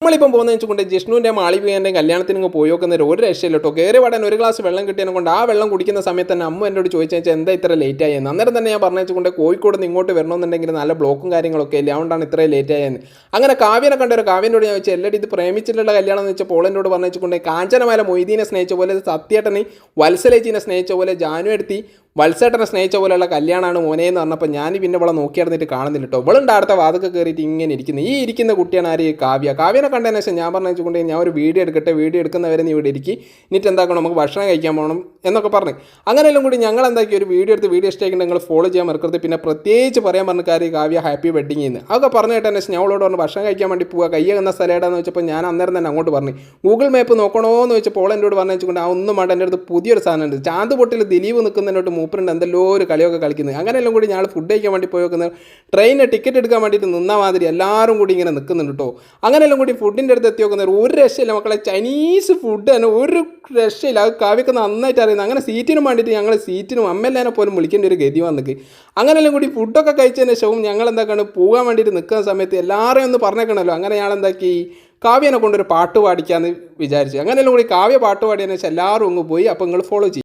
നമ്മളിപ്പം പോകുന്നത് വെച്ചുകൊണ്ട് ജിഷ്ണുവിൻ്റെ മാളികേൻ്റെ കല്യാണത്തിന് പോയി നോക്കുന്നൊരു ഒരു രക്ഷയില്ല കേട്ടോ. കയറി പാടാൻ ഒരു ഗ്ലാസ് വെള്ളം കിട്ടിയതിനെ കൊണ്ട് ആ വെള്ളം കുടിക്കുന്ന സമയത്ത് തന്നെ അമ്മ എന്നോട് ചോദിച്ചാൽ എന്താ ഇത്ര ലേറ്റ് ആയെന്ന്. അന്നേരം തന്നെ ഞാൻ പറഞ്ഞുകൊണ്ട് കോഴിക്കോട് നിന്ന് ഇങ്ങോട്ട് വരണമെന്നുണ്ടെങ്കിൽ നല്ല ബ്ലോക്കും കാര്യങ്ങളൊക്കെ ഇല്ല, അതുകൊണ്ടാണ് ഇത്രയും ലേറ്റ് ആയെന്ന്. അങ്ങനെ കാവ്യനെ കണ്ടൊരു കാവ്യനോട് ഞാൻ ചോദിച്ചാൽ എല്ലാവരും ഇത് പ്രേമിച്ചിട്ടുള്ള കല്യാണം എന്ന് വെച്ചാൽ പോളനോട് പറഞ്ഞുകൊണ്ട് കാഞ്ചനമാല മൊയ്തീനെ സ്നേഹിച്ച പോലെ സത്യേട്ടനെ വത്സലേച്ചിനെ സ്നേഹിച്ച പോലെ ജാനു എടുത്തി വത്സേട്ടനെ സ്നേഹിച്ച പോലെയുള്ള കല്യാണമാണ് മോനെ എന്ന് പറഞ്ഞപ്പോൾ ഞാൻ പിന്നെ ഇവളെ നോക്കി നടന്നിട്ട് കാണുന്നില്ല കേട്ടോ. ഇവളുണ്ട് അടുത്ത വാതൊക്കെ കയറിയിട്ട് ഇങ്ങനെ ഇരിക്കുന്നത്. ഈ ഇരിക്കുന്ന കുട്ടിയാണ് ആര്? കാവ്യനെ കണ്ടതിന് ശേഷം ഞാൻ പറഞ്ഞുകൊണ്ട് ഞാൻ ഒരു വീഡിയോ എടുക്കട്ടെ, വീഡിയോ എടുക്കുന്നവരെ നീ ഇവിടെ ഇരിക്കും, എന്നിട്ട് എന്താക്കണം നമുക്ക് ഭക്ഷണം കഴിക്കാൻ പോകണം എന്നൊക്കെ പറഞ്ഞു. അങ്ങനെയെല്ലാം കൂടി ഞങ്ങൾ എന്താക്കി ഒരു വീഡിയോ എടുത്ത് വീഡിയോ ഇഷ്ടമാക്കി നിങ്ങൾ ഫോളോ ചെയ്യാൻ മറക്കരുത്. പിന്നെ പ്രത്യേകിച്ച് പറയാൻ പറഞ്ഞ കാര്യം കാവ്യ ഹാപ്പി വെഡിങ് എന്ന് അതൊക്കെ പറഞ്ഞു കേട്ടതിന് ശേഷം ഞങ്ങളോട് പറഞ്ഞു ഭക്ഷണം കഴിക്കാൻ വേണ്ടി പോവുക, കയ്യ എന്ന സ്ഥലം ഏടാന്ന് വെച്ചപ്പോൾ ഞാൻ അന്നേരം തന്നെ അങ്ങോട്ട് പറഞ്ഞു ഗൂഗിൾ മാപ്പ് നോക്കണോ എന്ന് വെച്ചപ്പോൾ എന്നോട് പറഞ്ഞു വെച്ചുകൊണ്ട് ആ ഒന്നും വേണ്ട, എൻ്റെ അടുത്ത് പുതിയൊരു സാധനം ഉണ്ട്, ചാന്ത് പൊട്ടിൽ ദിലീപ് നിൽക്കുന്നതിനോട്ട് മൂപ്പറുണ്ട് എന്തെല്ലോ ഒരു കളിയൊക്കെ കളിക്കുന്നത്. അങ്ങനെയെല്ലാം കൂടി ഞങ്ങൾ ഫുഡ് കഴിക്കാൻ വേണ്ടി പോയി നോക്കുന്നത് ട്രെയിനിന് ടിക്കറ്റ് എടുക്കാൻ വേണ്ടിയിട്ട് നിന്ന മാതിരി എല്ലാവരും കൂടി ഇങ്ങനെ നിൽക്കുന്നുണ്ട് കേട്ടോ. അങ്ങനെയെല്ലാം കൂടി ഫുഡിൻ്റെ അടുത്ത് എത്തി നോക്കുന്നത് ഒരു രക്ഷയില്ല മക്കളെ, ചൈനീസ് ഫുഡ് തന്നെ ഒരു രക്ഷയില്ല. അത് കാവ്യൊക്കെ നന്നായിട്ട് അറിയുന്നത്. അങ്ങനെ സീറ്റിനും വേണ്ടിയിട്ട് ഞങ്ങൾ സീറ്റിനും അമ്മല്ലാനെ പോലും വിളിക്കേണ്ട ഒരു ഗതി വന്നിക്ക്. അങ്ങനെയെല്ലാം കൂടി ഫുഡൊക്കെ കഴിച്ചതിന് ശേഷവും ഞങ്ങൾ എന്താക്കാണ് പോകാൻ വേണ്ടിയിട്ട് നിൽക്കുന്ന സമയത്ത് എല്ലാവരെയും ഒന്ന് പറഞ്ഞേക്കണമല്ലോ. അങ്ങനെ ഞങ്ങൾ എന്താക്കി കാവ്യനെ കൊണ്ടൊരു പാട്ട് പാടിക്കാമെന്ന് വിചാരിച്ചു. അങ്ങനെയെല്ലാം കൂടി കാവ്യ പാട്ട് പാടിയതിനു ശേഷം എല്ലാവരും അങ്ങ് പോയി. അപ്പോൾ നിങ്ങൾ ഫോളോ ചെയ്യും.